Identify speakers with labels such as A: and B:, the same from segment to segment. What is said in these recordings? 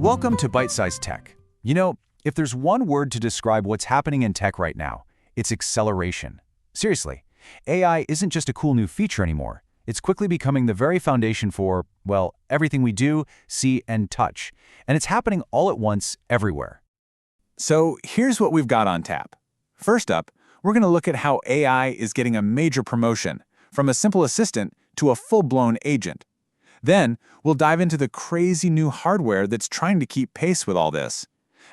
A: Welcome to Byte-Sized Tech. You know, if there's one word to describe what's happening in tech right now, it's acceleration. Seriously, AI isn't just a cool new feature anymore. It's quickly becoming the very foundation for, well, everything we do, see, and touch. And it's happening all at once, everywhere.
B: So here's what we've got on tap. First up, we're going to look at how AI is getting a major promotion, from a simple assistant to a full-blown agent. Then, we'll dive into the crazy new hardware that's trying to keep pace with all this.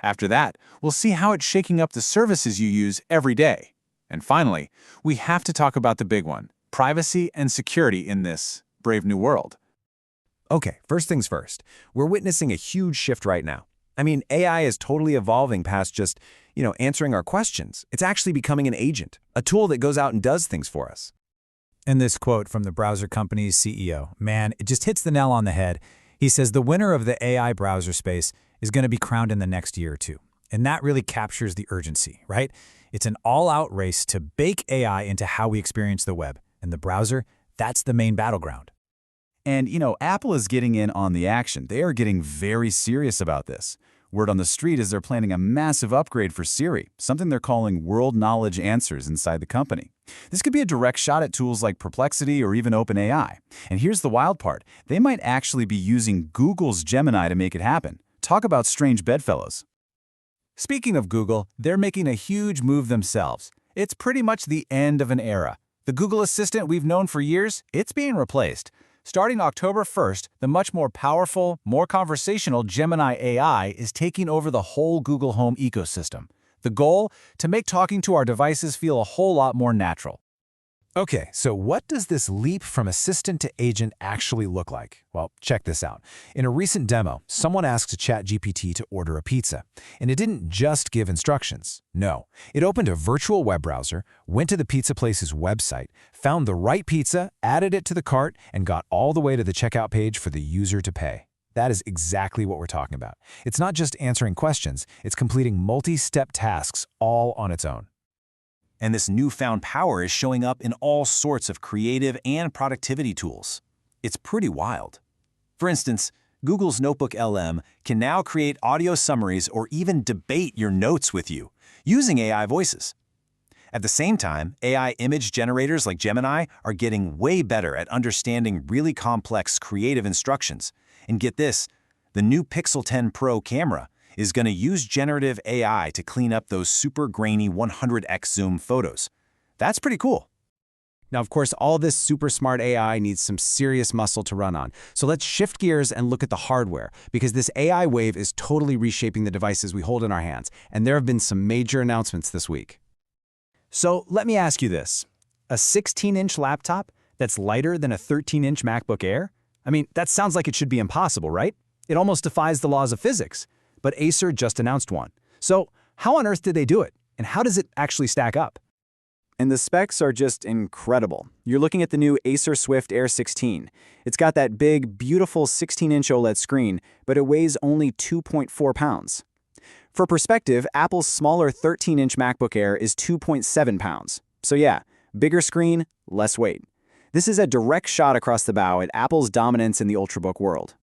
B: After that, we'll see how it's shaking up the services you use every day. And finally, we have to talk about the big one, privacy and security in this brave new world.
C: Okay, first things first. We're witnessing a huge shift right now. I mean, AI is totally evolving past just, answering our questions. It's actually becoming an agent, a tool that goes out and does things for us.
D: And this quote from the browser company's CEO, man, it just hits the nail on the head. He says the winner of the AI browser space is going to be crowned in the next year or two. And that really captures the urgency, right? It's an all-out race to bake AI into how we experience the web. And the browser, that's the main battleground.
A: And, Apple is getting in on the action. They are getting very serious about this. Word on the street is they're planning a massive upgrade for Siri, something they're calling World Knowledge Answers inside the company. This could be a direct shot at tools like Perplexity or even OpenAI. And here's the wild part. They might actually be using Google's Gemini to make it happen. Talk about strange bedfellows. Speaking of Google, they're making a huge move themselves. It's pretty much the end of an era. The Google Assistant we've known for years, it's being replaced. Starting October 1st, the much more powerful, more conversational Gemini AI is taking over the whole Google Home ecosystem. The goal? To make talking to our devices feel a whole lot more natural.
D: Okay, so what does this leap from assistant to agent actually look like? Well, check this out. In a recent demo, someone asked ChatGPT to order a pizza, and it didn't just give instructions. No, it opened a virtual web browser, went to the pizza place's website, found the right pizza, added it to the cart, and got all the way to the checkout page for the user to pay. That is exactly what we're talking about. It's not just answering questions, it's completing multi-step tasks all on its own.
E: And this newfound power is showing up in all sorts of creative and productivity tools. It's pretty wild. For instance, Google's Notebook LM can now create audio summaries or even debate your notes with you, using AI voices. At the same time, AI image generators like Gemini are getting way better at understanding really complex creative instructions. And get this, the new Pixel 10 Pro camera is going to use generative AI to clean up those super grainy 100x zoom photos. That's pretty cool.
C: Now, of course, all this super smart AI needs some serious muscle to run on. So let's shift gears and look at the hardware, because this AI wave is totally reshaping the devices we hold in our hands, and there have been some major announcements this week. So let me ask you this. A 16-inch laptop that's lighter than a 13-inch MacBook Air? I mean, that sounds like it should be impossible, right? It almost defies the laws of physics. But Acer just announced one. So how on earth did they do it? And how does it actually stack up?
F: And the specs are just incredible. You're looking at the new Acer Swift Air 16. It's got that big, beautiful 16-inch OLED screen, but it weighs only 2.4 pounds. For perspective, Apple's smaller 13-inch MacBook Air is 2.7 pounds. So yeah, bigger screen, less weight. This is a direct shot across the bow at Apple's dominance in the Ultrabook world.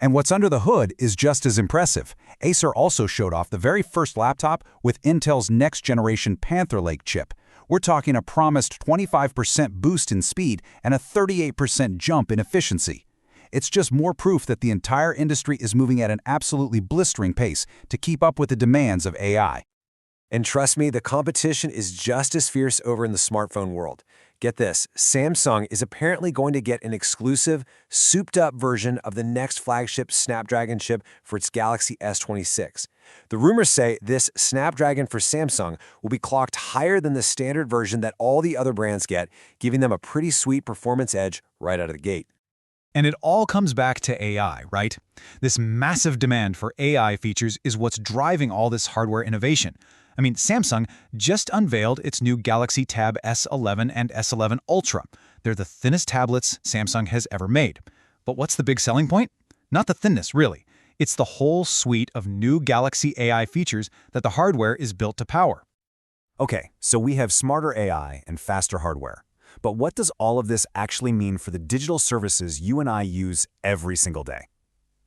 A: And what's under the hood is just as impressive. Acer also showed off the very first laptop with Intel's next-generation Panther Lake chip. We're talking a promised 25% boost in speed and a 38% jump in efficiency. It's just more proof that the entire industry is moving at an absolutely blistering pace to keep up with the demands of AI.
G: And trust me, the competition is just as fierce over in the smartphone world. Get this, Samsung is apparently going to get an exclusive, souped-up version of the next flagship Snapdragon chip for its Galaxy S26. The rumors say this Snapdragon for Samsung will be clocked higher than the standard version that all the other brands get, giving them a pretty sweet performance edge right out of the gate.
H: And it all comes back to AI, right? This massive demand for AI features is what's driving all this hardware innovation. I mean, Samsung just unveiled its new Galaxy Tab S11 and S11 Ultra. They're the thinnest tablets Samsung has ever made. But what's the big selling point? Not the thinness, really. It's the whole suite of new Galaxy AI features that the hardware is built to power.
C: Okay, so we have smarter AI and faster hardware. But what does all of this actually mean for the digital services you and I use every single day?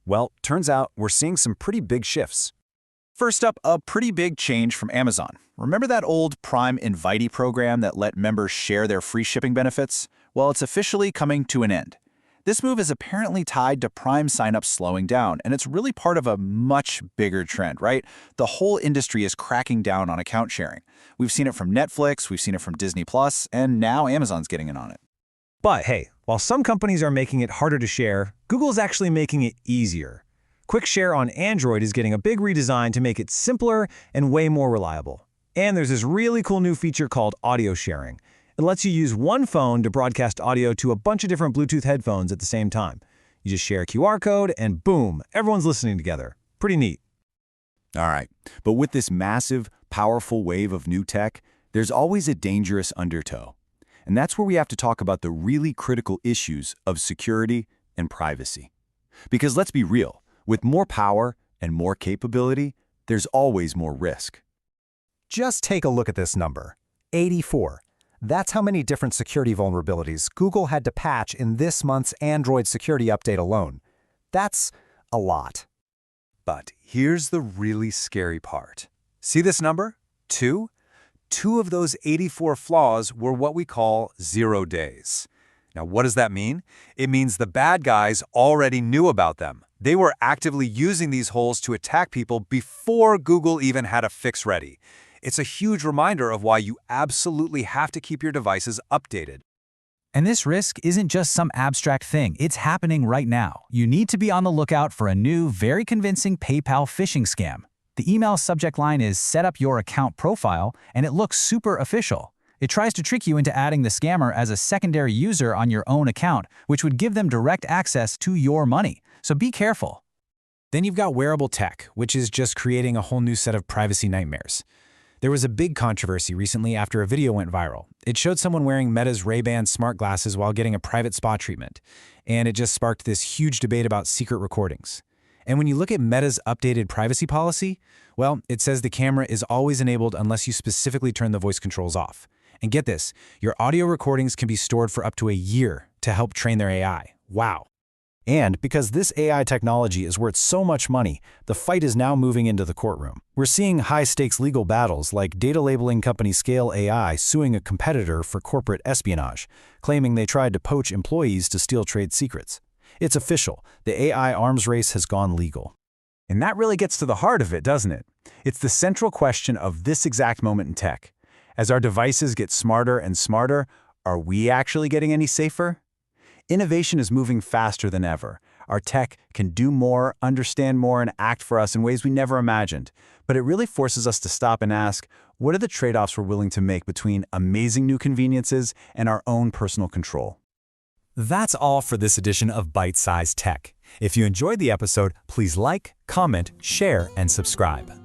F: Well, turns out we're seeing some pretty big shifts.
B: First up, a pretty big change from Amazon. Remember that old Prime Invitee program that let members share their free shipping benefits? Well, it's officially coming to an end. This move is apparently tied to Prime signups slowing down, and it's really part of a much bigger trend, right? The whole industry is cracking down on account sharing. We've seen it from Netflix, we've seen it from Disney+, and now Amazon's getting in on it.
I: But hey, while some companies are making it harder to share, Google's actually making it easier. Quick Share on Android is getting a big redesign to make it simpler and way more reliable. And there's this really cool new feature called audio sharing. It lets you use one phone to broadcast audio to a bunch of different Bluetooth headphones at the same time. You just share a QR code and boom, everyone's listening together. Pretty neat.
A: All right, but with this massive, powerful wave of new tech, there's always a dangerous undertow. And that's where we have to talk about the really critical issues of security and privacy. Because let's be real, with more power and more capability, there's always more risk.
D: Just take a look at this number, 84. That's how many different security vulnerabilities Google had to patch in this month's Android security update alone. That's a lot.
G: But here's the really scary part. See this number? 2? 2 of those 84 flaws were what we call 0 days. Now, what does that mean? It means the bad guys already knew about them. They were actively using these holes to attack people before Google even had a fix ready. It's a huge reminder of why you absolutely have to keep your devices updated.
H: And this risk isn't just some abstract thing, it's happening right now. You need to be on the lookout for a new, very convincing PayPal phishing scam. The email subject line is "Set up your account profile," and it looks super official. It tries to trick you into adding the scammer as a secondary user on your own account, which would give them direct access to your money. So be careful.
C: Then you've got wearable tech, which is just creating a whole new set of privacy nightmares. There was a big controversy recently after a video went viral. It showed someone wearing Meta's Ray-Ban smart glasses while getting a private spa treatment, and it just sparked this huge debate about secret recordings. And when you look at Meta's updated privacy policy, well, it says the camera is always enabled unless you specifically turn the voice controls off. And get this, your audio recordings can be stored for up to a year to help train their AI. Wow.
A: And because this AI technology is worth so much money, the fight is now moving into the courtroom. We're seeing high-stakes legal battles like data labeling company Scale AI suing a competitor for corporate espionage, claiming they tried to poach employees to steal trade secrets. It's official. The AI arms race has gone legal.
F: And that really gets to the heart of it, doesn't it? It's the central question of this exact moment in tech. As our devices get smarter and smarter, are we actually getting any safer? Innovation is moving faster than ever. Our tech can do more, understand more, and act for us in ways we never imagined. But it really forces us to stop and ask, what are the trade-offs we're willing to make between amazing new conveniences and our own personal control?
D: That's all for this edition of Byte-Sized Tech. If you enjoyed the episode, please like, comment, share, and subscribe.